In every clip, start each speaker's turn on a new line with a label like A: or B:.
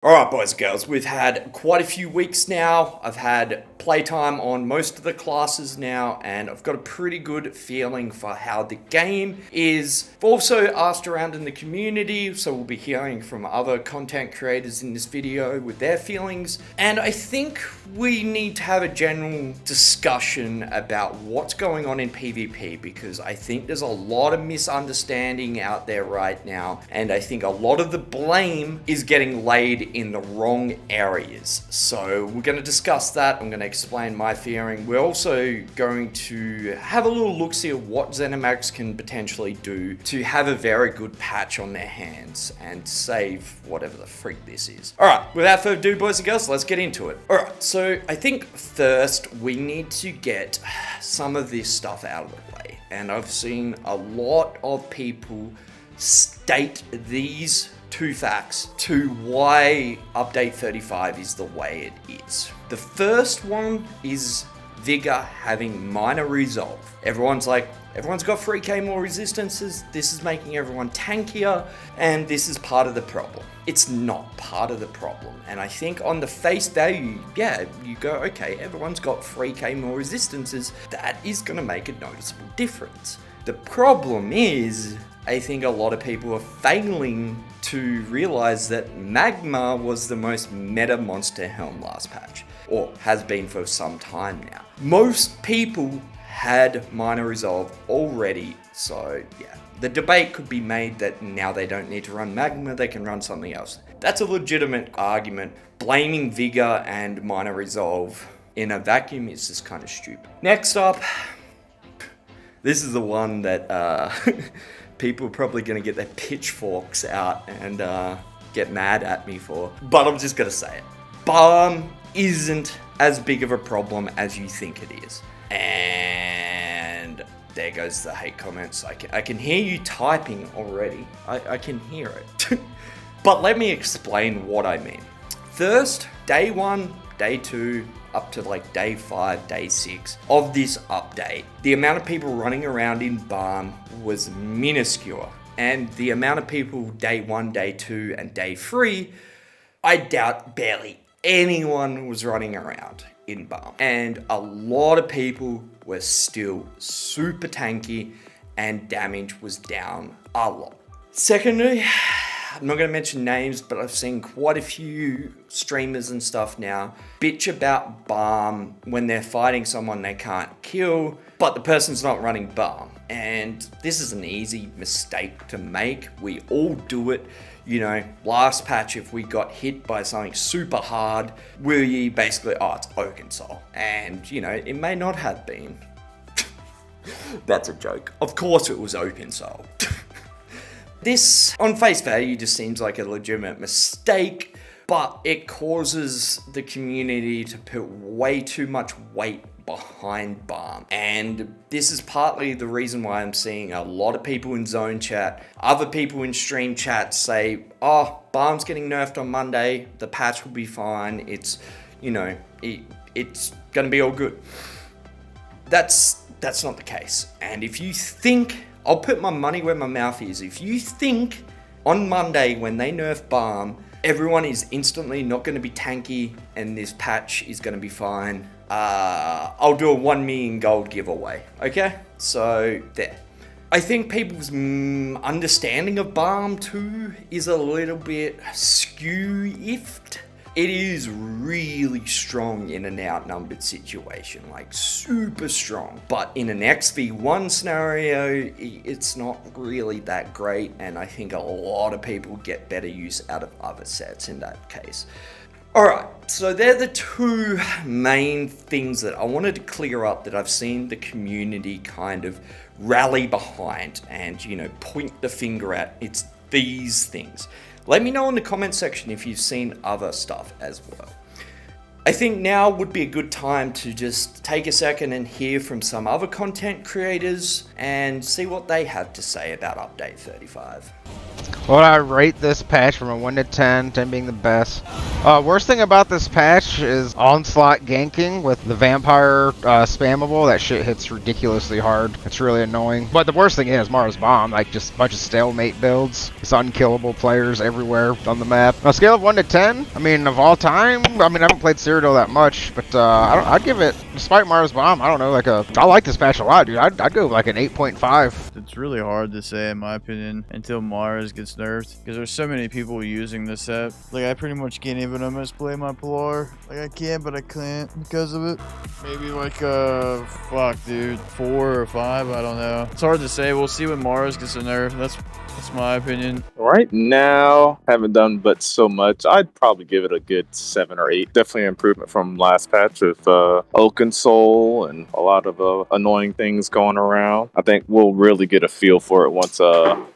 A: Alright boys and girls, we've had quite a few weeks now. I've had playtime on most of the classes now, and I've got a pretty good feeling for how the game is. I've also asked around in the community, so we'll be hearing from other content creators in this video with their feelings. And I think we need to have a general discussion about what's going on in PvP, because I think there's a lot of misunderstanding out there right now, and I think a lot of the blame is getting laid in the wrong areas. So we're going to discuss that. I'm going to explain my fearing. We're also going to have a little look-see at what ZeniMax can potentially do to have a very good patch on their hands and save whatever the freak this is. Alright, without further ado boys and girls, let's get into it. Alright, so I think first we need to get some of this stuff out of the way. And I've seen a lot of people state these two facts to why update 35 is the way it is. The first one is Vigor having minor resolve. Everyone's like, everyone's got 3k more resistances, this is making everyone tankier, and this is part of the problem. It's not part of the problem, and I think on the face value, yeah, you go, okay, everyone's got 3k more resistances, that is going to make a noticeable difference. The problem is, I think a lot of people are failing to realize that Magma was the most meta monster helm last patch, or has been for some time now. Most people had minor resolve already, so yeah. The debate could be made that now they don't need to run Magma, they can run something else. That's a legitimate argument. Blaming Vigor and minor resolve in a vacuum is just kind of stupid. Next up, this is the one that people are probably going to get their pitchforks out and get mad at me for, but I'm just going to say it. Balm isn't as big of a problem as you think it is. And there goes the hate comments. I can hear you typing already. I can hear it. But let me explain what I mean. First, day 1, day 2, up to like day 5, day 6 of this update, the amount of people running around in Balm was minuscule. And the amount of people day 1, day 2, and day 3, I doubt barely anyone was running around in Balm. And a lot of people were still super tanky and damage was down a lot. Secondly, I'm not going to mention names, but I've seen quite a few streamers and stuff now bitch about Balm when they're fighting someone they can't kill, but the person's not running Balm. And this is an easy mistake to make. We all do it. You know, last patch, if we got hit by something super hard, we basically, oh, it's Oaken Soul. And, you know, it may not have been. That's a joke. Of course it was Oaken Soul. This, on face value, just seems like a legitimate mistake, but it causes the community to put way too much weight behind Balm. And this is partly the reason why I'm seeing a lot of people in zone chat, other people in stream chat say, oh, Balm's getting nerfed on Monday, the patch will be fine, it's, you know, it's gonna be all good. That's not the case. And if you think, I'll put my money where my mouth is. If you think on Monday when they nerf Balm, everyone is instantly not going to be tanky and this patch is going to be fine, I'll do a 1 million gold giveaway. Okay? So, there. I think people's understanding of Balm too is a little bit skew-ifed. It is really strong in an outnumbered situation, like super strong. But in an XV1 scenario, it's not really that great, and I think a lot of people get better use out of other sets in that case. Alright, so they're the two main things that I wanted to clear up that I've seen the community kind of rally behind and, you know, point the finger at. It's these things. Let me know in the comment section if you've seen other stuff as well. I think now would be a good time to just take a second and hear from some other content creators and see what they have to say about update 35.
B: Well, I rate this patch from a 1 to 10, 10 being the best. Worst thing about this patch is onslaught ganking with the vampire spammable. That shit hits ridiculously hard. It's really annoying. But the worst thing is Mara's Bomb, like just a bunch of stalemate builds. It's unkillable players everywhere on the map. On a scale of 1 to 10, I mean, of all time, I haven't played Cyrodiil that much, but I'd give it, despite Mara's Bomb, I don't know, I like this patch a lot, dude. I'd go like an 8.5.
C: It's really hard to say, in my opinion, until Mars gets nerfed, because there's so many people using this set. Like, I pretty much can't even almost play my Pilar. Like, I can, but I can't because of it. Maybe like fuck, dude, 4 or 5. I don't know. It's hard to say. We'll see when Mars gets a nerf. That's my opinion.
D: Right now, haven't done but so much. I'd probably give it a good 7 or 8. Definitely an improvement from last patch with Oaken Soul and a lot of annoying things going around. I think we'll really get a feel for it once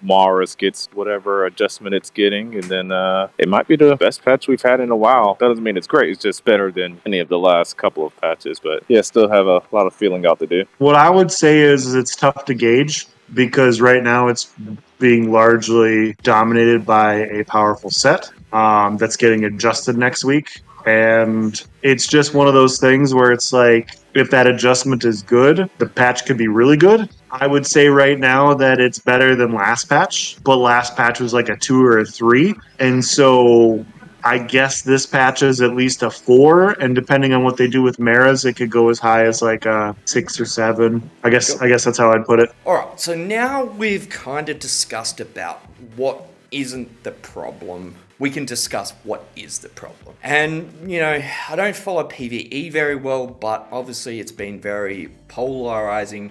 D: Mars gets whatever adjustment it's getting, and then it might be the best patch we've had in a while. That doesn't mean it's great. It's just better than any of the last couple of patches. But yeah, still have a lot of feeling out to do.
E: What I would say is it's tough to gauge because right now it's being largely dominated by a powerful set that's getting adjusted next week. And it's just one of those things where it's like, if that adjustment is good, the patch could be really good. I would say right now that it's better than last patch, but last patch was like a 2 or a 3. And so I guess this patch is at least a 4, and depending on what they do with Maras, it could go as high as like a 6 or 7. I guess that's how I'd put it.
A: All right, so now we've kind of discussed about what isn't the problem. We can discuss what is the problem. And, you know, I don't follow PvE very well, but obviously it's been very polarizing.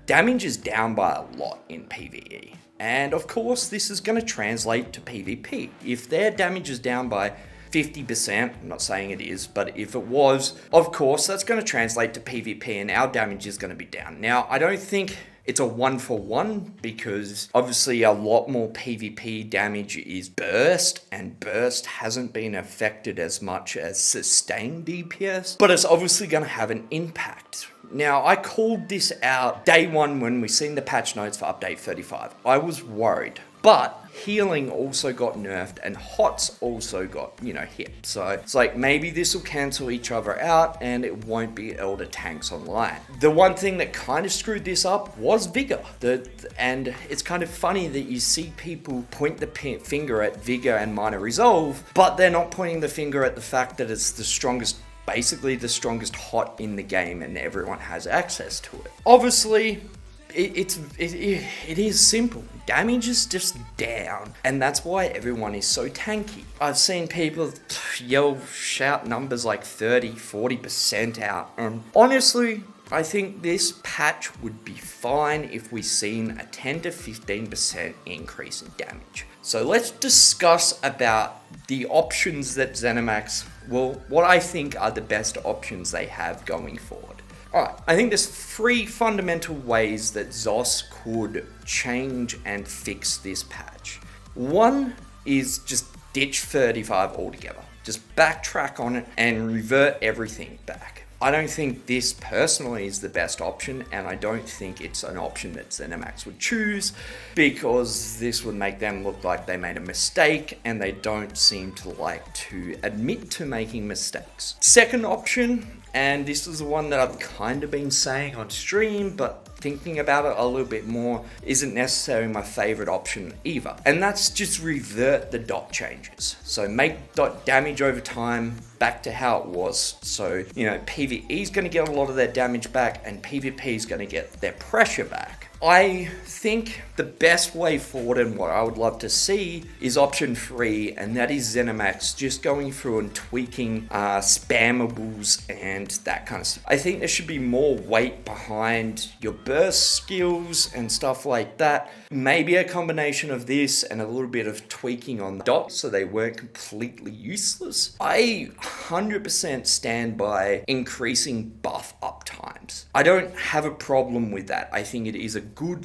A: Damage is down by a lot in PvE. And of course, this is going to translate to PvP. If their damage is down by 50%, I'm not saying it is, but if it was, of course, that's going to translate to PvP and our damage is going to be down. Now, I don't think it's a 1-for-1 because obviously a lot more PvP damage is burst, and burst hasn't been affected as much as sustained DPS, but it's obviously going to have an impact. Now, I called this out day 1 when we seen the patch notes for update 35. I was worried, but healing also got nerfed and hots also got, hit. So it's like maybe this will cancel each other out and it won't be Elder Tanks online. The one thing that kind of screwed this up was Vigor. And it's kind of funny that you see people point the finger at Vigor and Minor Resolve, but they're not pointing the finger at the fact that it's basically the strongest hot in the game and everyone has access to it. Obviously, it is simple. Damage is just down, and that's why everyone is so tanky. I've seen people shout numbers like 30-40% out, and honestly, I think this patch would be fine if we seen a 10 to 15% increase in damage. So let's discuss about the options that ZeniMax, what I think are the best options they have going forward. Alright, I think there's 3 fundamental ways that ZOS could change and fix this patch. One is just ditch 35 altogether. Just backtrack on it and revert everything back. I don't think this personally is the best option, and I don't think it's an option that ZeniMax would choose because this would make them look like they made a mistake, and they don't seem to like to admit to making mistakes. Second option, and this is the one that I've kind of been saying on stream, but thinking about it a little bit more isn't necessarily my favorite option either. And that's just revert the dot changes. So make dot damage over time back to how it was. So, PvE is going to get a lot of their damage back and PvP is going to get their pressure back. I think the best way forward and what I would love to see is option 3, and that is ZeniMax just going through and tweaking spammables and that kind of stuff. I think there should be more weight behind your burst skills and stuff like that. Maybe a combination of this and a little bit of tweaking on the dots so they weren't completely useless. I 100% stand by increasing buff up times. I don't have a problem with that. I think it is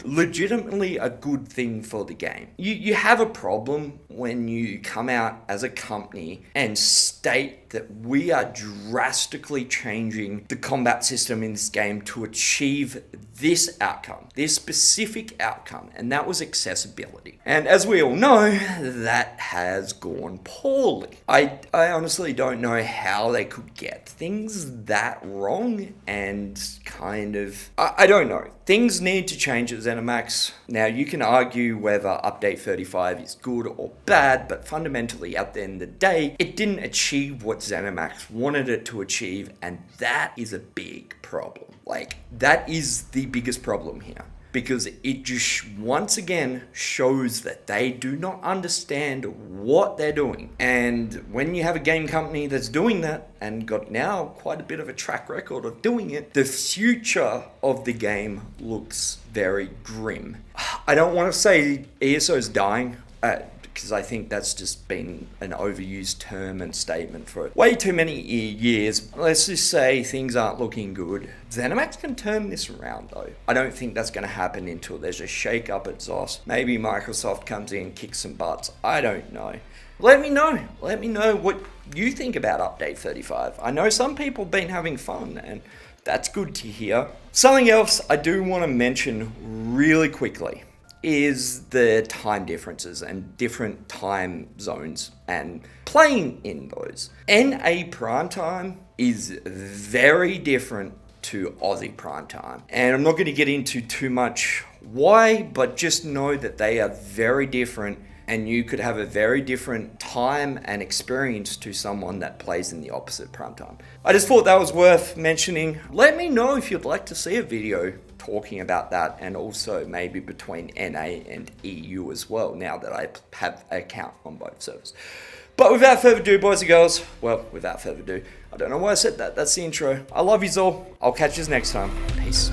A: legitimately a good thing for the game. You have a problem when you come out as a company and state that we are drastically changing the combat system in this game to achieve this outcome, this specific outcome, and that was accessibility. And as we all know, that has gone poorly. I honestly don't know how they could get things that wrong, and I don't know. Things need to change at ZeniMax. Now, you can argue whether Update 35 is good or bad, but fundamentally, at the end of the day, it didn't achieve what ZeniMax wanted it to achieve, and that is a big problem. Like, that is the biggest problem here. Because it just once again shows that they do not understand what they're doing. And when you have a game company that's doing that and got now quite a bit of a track record of doing it, the future of the game looks very grim. I don't want to say ESO's dying, because I think that's just been an overused term and statement for way too many years. Let's just say things aren't looking good. ZeniMax can turn this around though. I don't think that's going to happen until there's a shake up at ZOS. Maybe Microsoft comes in and kicks some butts. I don't know. Let me know. Let me know what you think about Update 35. I know some people have been having fun, and that's good to hear. Something else I do want to mention really quickly is the time differences and different time zones and playing in those. NA prime time is very different to Aussie prime time. And I'm not going to get into too much why, but just know that they are very different, and you could have a very different time and experience to someone that plays in the opposite prime time. I just thought that was worth mentioning. Let me know if you'd like to see a video talking about that, and also maybe between NA and EU as well, now that I have an account on both servers. But without further ado, boys and girls, well, without further ado, I don't know why I said that. That's the intro. I love yous all. I'll catch yous next time. Peace.